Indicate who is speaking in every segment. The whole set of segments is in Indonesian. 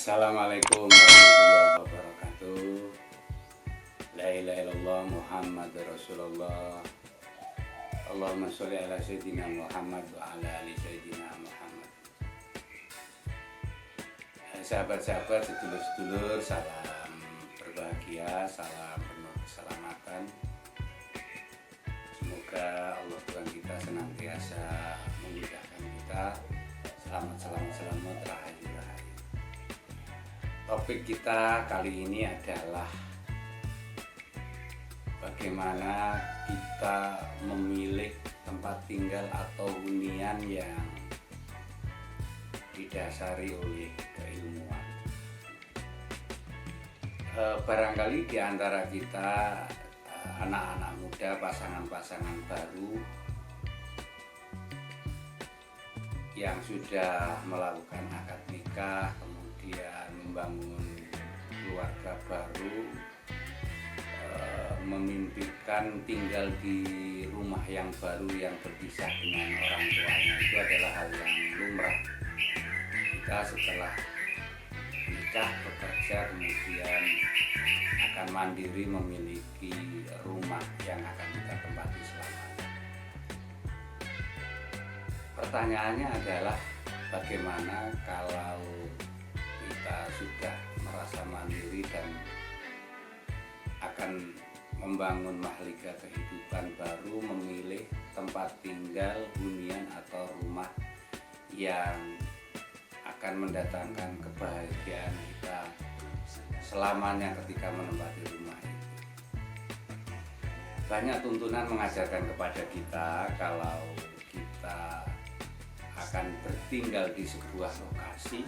Speaker 1: Assalamualaikum warahmatullahi wabarakatuh. La ilaha illallah Muhammad Rasulullah. Allahumma sholli ala sayyidina Muhammad wa ala ali sayyidina Muhammad. Sahabat-sahabat, sedulur-sedulur, salam berbahagia, salam penuh keselamatan. Semoga Allah Tuhan kita senantiasa memudahkan kita. Selamat rahayu. Topik kita kali ini adalah bagaimana kita memilih tempat tinggal atau hunian yang didasari oleh keilmuan. Barangkali di antara kita anak-anak muda, pasangan-pasangan baru yang sudah melakukan akad nikah, kemudian membangun keluarga baru, memimpikan tinggal di rumah yang baru yang berpisah dengan orang tuanya, itu adalah hal yang lumrah. Kita setelah nikah, bekerja, kemudian akan mandiri memiliki rumah yang akan kita tempati selamanya. Pertanyaannya adalah bagaimana kalau kita sudah merasa mandiri dan akan membangun mahliga kehidupan baru, memilih tempat tinggal, hunian atau rumah yang akan mendatangkan kebahagiaan kita selamanya ketika menempati rumah itu. Banyak tuntunan mengajarkan kepada kita kalau kita akan bertinggal di sebuah lokasi,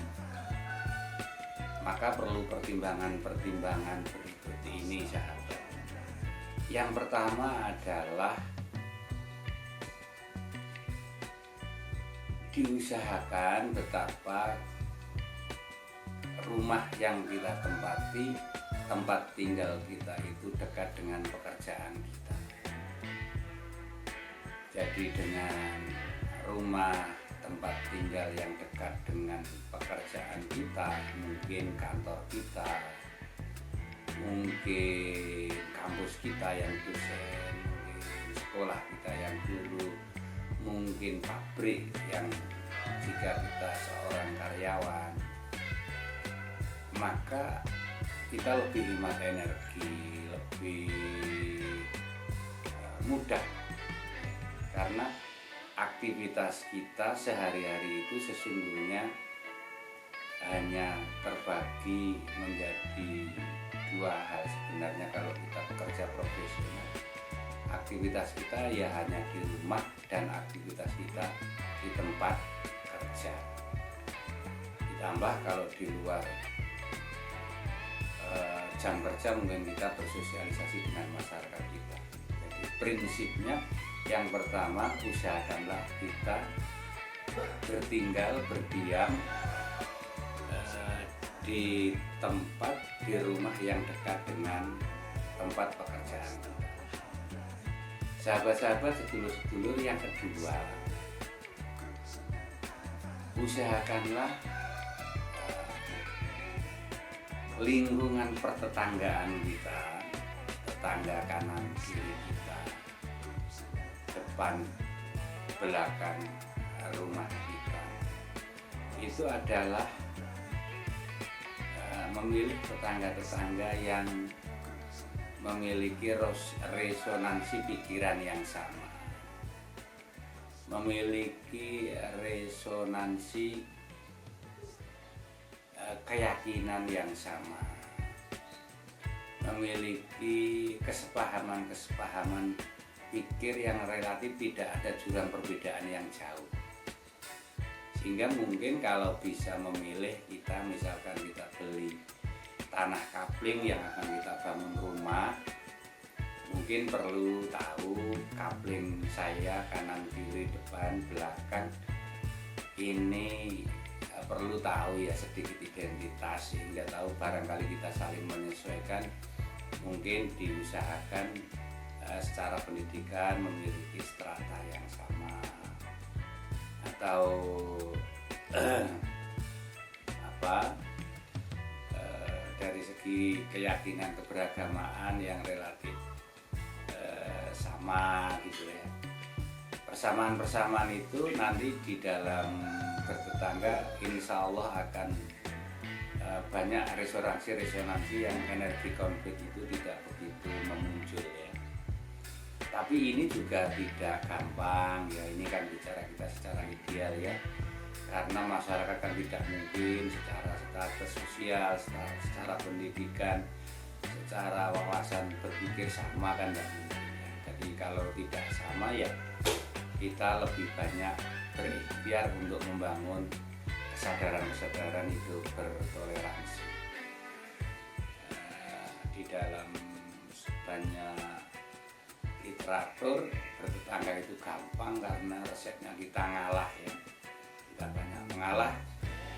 Speaker 1: maka perlu pertimbangan-pertimbangan berikut ini, sahabat. Yang pertama adalah diusahakan betapa rumah yang kita tempati, tempat tinggal kita itu dekat dengan pekerjaan kita. Jadi dengan rumah tempat tinggal yang dekat dengan pekerjaan kita, mungkin kantor kita, mungkin kampus kita yang dosen, mungkin sekolah kita yang guru, mungkin pabrik yang jika kita seorang karyawan, maka kita lebih hemat energi, lebih mudah, karena aktivitas kita sehari-hari itu sesungguhnya hanya terbagi menjadi dua hal sebenarnya. Kalau kita bekerja profesional, aktivitas kita ya hanya di rumah dan aktivitas kita di tempat kerja. Ditambah kalau di luar jam kerja mungkin kita bersosialisasi dengan masyarakat kita. Jadi prinsipnya yang pertama, usahakanlah kita bertinggal, berdiam di tempat, di rumah yang dekat dengan tempat pekerjaan kita. Sahabat-sahabat, sedulur-sedulur, yang kedua, usahakanlah lingkungan pertetanggaan kita, tetangga kanan kiri kita, depan belakang rumah kita, itu adalah memilih tetangga-tetangga yang memiliki resonansi pikiran yang sama, memiliki resonansi keyakinan yang sama, memiliki kesepahaman pikir yang relatif tidak ada jurang perbedaan yang jauh. Sehingga mungkin kalau bisa memilih, kita misalkan kita beli tanah kapling yang akan kita bangun rumah, mungkin perlu tahu kapling saya kanan kiri depan belakang ini, perlu tahu ya sedikit identitas, sehingga tahu barangkali kita saling menyesuaikan. Mungkin diusahakan secara pendidikan memiliki strata yang sama, atau dari segi keyakinan keberagamaan yang relatif sama gitu ya. Persamaan-persamaan itu nanti di dalam bertetangga insya Allah akan banyak resonansi yang energi konflik itu tidak begitu memuncul ya. Tapi ini juga tidak gampang ya, ini kan bicara kita secara ideal ya, karena masyarakat kan tidak mungkin secara status sosial, secara pendidikan, secara wawasan berpikir sama kan tidak mungkin ya. Jadi kalau tidak sama ya kita lebih banyak berikhtiar untuk membangun kesadaran hidup bertoleransi. Di dalam banyak literatur bertetangga itu gampang karena resepnya kita ngalah ya. Kita banyak mengalah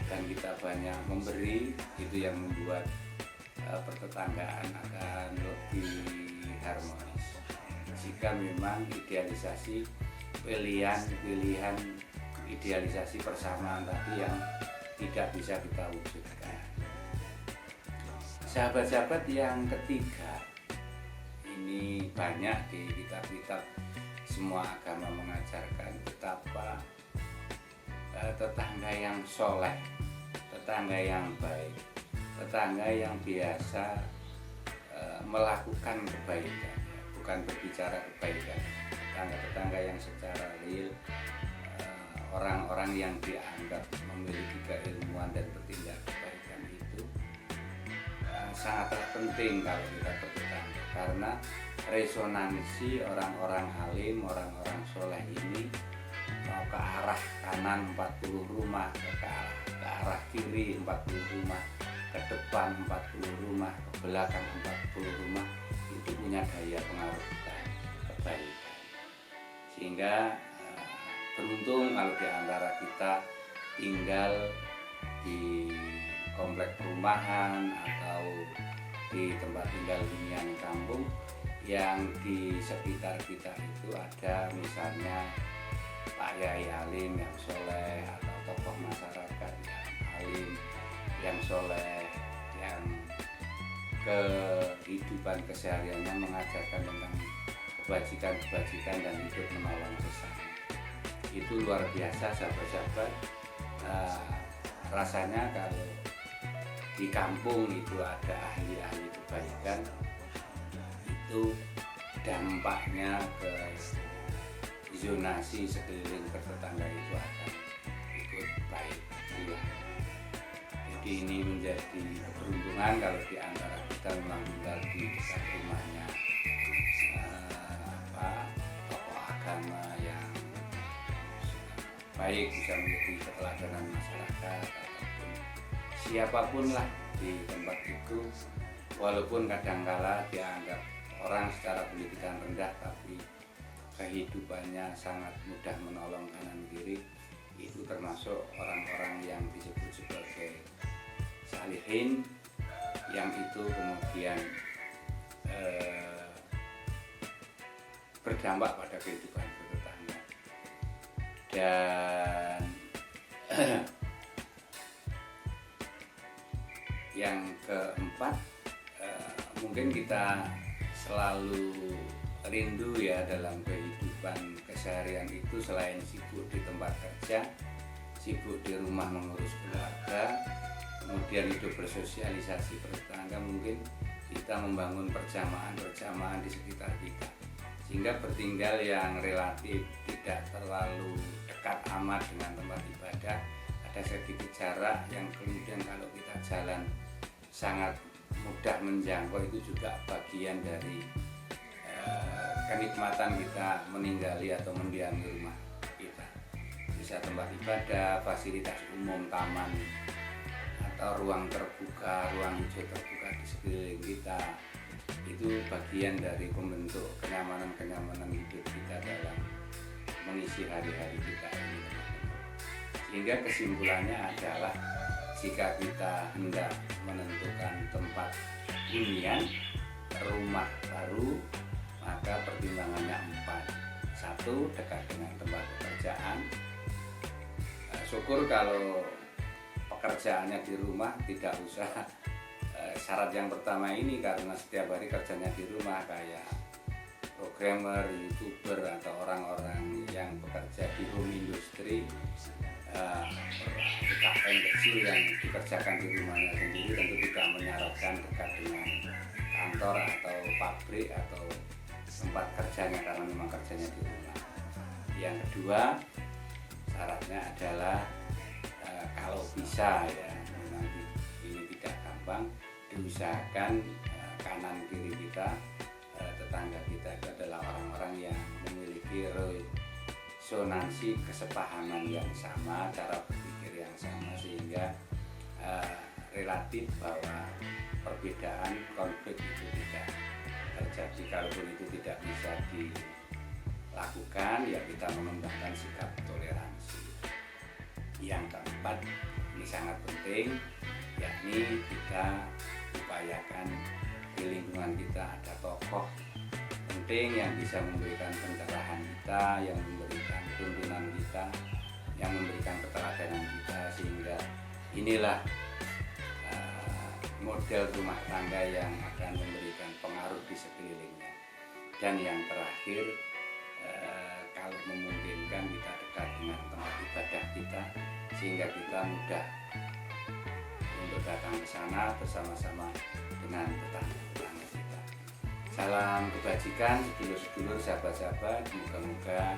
Speaker 1: dan kita banyak memberi, itu yang membuat pertetanggaan akan lebih harmonis. Jika memang idealisasi pilihan idealisasi persamaan tadi yang tidak bisa kita wujudkan. Sahabat-sahabat, yang ketiga, ini banyak di kitab-kitab semua agama mengajarkan betapa tetangga yang soleh, tetangga yang baik, tetangga yang biasa melakukan kebaikan, bukan berbicara kebaikan. Tetangga-tetangga yang secara real, orang-orang yang dianggap memiliki keilmuan dan bertindak kebaikan itu sangatlah penting kalau kita bertetangga, karena resonansi orang-orang alim, orang-orang soleh ini mau ke arah kanan 40 rumah, ke arah kiri 40 rumah, ke depan 40 rumah, ke belakang 40 rumah, itu punya daya pengaruh kebaikan. Sehingga beruntung kalau di antara kita tinggal di komplek perumahan atau di tempat tinggal hunian kampung yang di sekitar kita itu ada misalnya Pak Yai alim yang soleh, atau tokoh masyarakat yang alim, yang soleh, yang kehidupan kesehariannya mengajarkan tentang kebajikan dan hidup menolong sesama. Itu luar biasa sahabat-sahabat. Rasanya kalau di kampung itu ada ahli-ahli kebaikan, itu dampaknya ke zonasi sekeliling bertetangga itu akan ikut baik pula. Jadi ini menjadi keberuntungan kalau di antara kita memang tinggal di dekat rumahnya tokoh agama yang baik, bisa menjadi keteladanan masyarakat ataupun siapapun lah di tempat itu, walaupun kadangkala dianggap orang secara pendidikan rendah tapi kehidupannya sangat mudah menolong kanan kiri. Itu termasuk orang-orang yang disebut sebagai salihin, yang itu kemudian berdampak pada kehidupan bertetangga. Dan yang keempat, mungkin kita selalu rindu ya dalam kehidupan keseharian itu, selain sibuk di tempat kerja, sibuk di rumah mengurus keluarga, kemudian hidup bersosialisasi bertetangga, mungkin kita membangun perjamaah-perjamaah di sekitar kita, sehingga bertinggal yang relatif tidak terlalu dekat amat dengan tempat ibadah, ada sedikit jarak yang kemudian kalau kita jalan sangat mudah menjangkau. Itu juga bagian dari kenikmatan kita meninggali atau mendiami rumah kita. Bisa tempat ibadah, fasilitas umum, taman, atau ruang terbuka, ruang hijau terbuka di sekeliling kita. Itu bagian dari pembentuk kenyamanan hidup kita dalam mengisi hari-hari kita ini. Sehingga kesimpulannya adalah, jika kita hendak menentukan tempat hunian, rumah baru, maka pertimbangannya 4. 1, dekat dengan tempat pekerjaan. Syukur kalau pekerjaannya di rumah, tidak usah syarat yang pertama ini karena setiap hari kerjanya di rumah kayak programmer, youtuber atau orang-orang yang bekerja di home industry, UKM kecil yang dikerjakan di rumahnya sendiri tentu tidak menyarankan dekat dengan kantor atau pabrik atau tempat kerjanya karena memang kerjanya di rumah. Yang kedua syaratnya adalah kalau bisa ya, memang ini tidak gampang, diusahakan kanan kiri kita, tetangga kita itu adalah orang-orang yang memiliki resonansi kesepahaman yang sama, cara berpikir yang sama, sehingga relatif bahwa perbedaan konflik itu tidak terjadi. Kalaupun itu tidak bisa dilakukan, ya kita mengembangkan sikap toleransi. Yang keempat, ini sangat penting, yakni kita upayakan di lingkungan kita ada tokoh penting yang bisa memberikan pencerahan kita, yang memberikan tuntunan kita, yang memberikan keteladanan kita, sehingga inilah model rumah tangga yang akan memberikan pengaruh di sekelilingnya. Dan yang terakhir, kalau memungkinkan kita dekat dengan tempat ibadah kita, sehingga kita mudah untuk datang ke sana bersama-sama dengan tetangga kita. Salam kebajikan sedulur-sedulur, sahabat-sahabat, moga-moga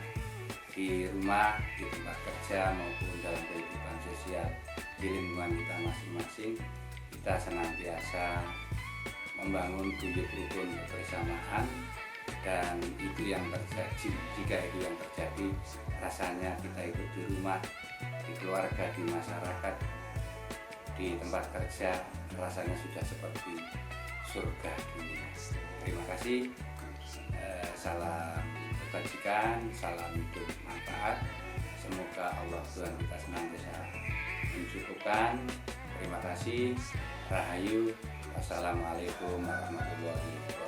Speaker 1: di rumah, di tempat kerja maupun dalam kehidupan sosial di lingkungan kita masing-masing, kita senantiasa membangun guyub rukun kebersamaan, dan itu yang terjadi. Jika itu yang terjadi, rasanya kita hidup di rumah, di keluarga, di masyarakat, di tempat kerja, rasanya sudah seperti surga dunia. Terima kasih. Salam kebajikan, salam hidup manfaat. Semoga Allah Tuhan kita senantiasa mencukupkan. Terima kasih. Rahayu. Wassalamualaikum warahmatullahi wabarakatuh.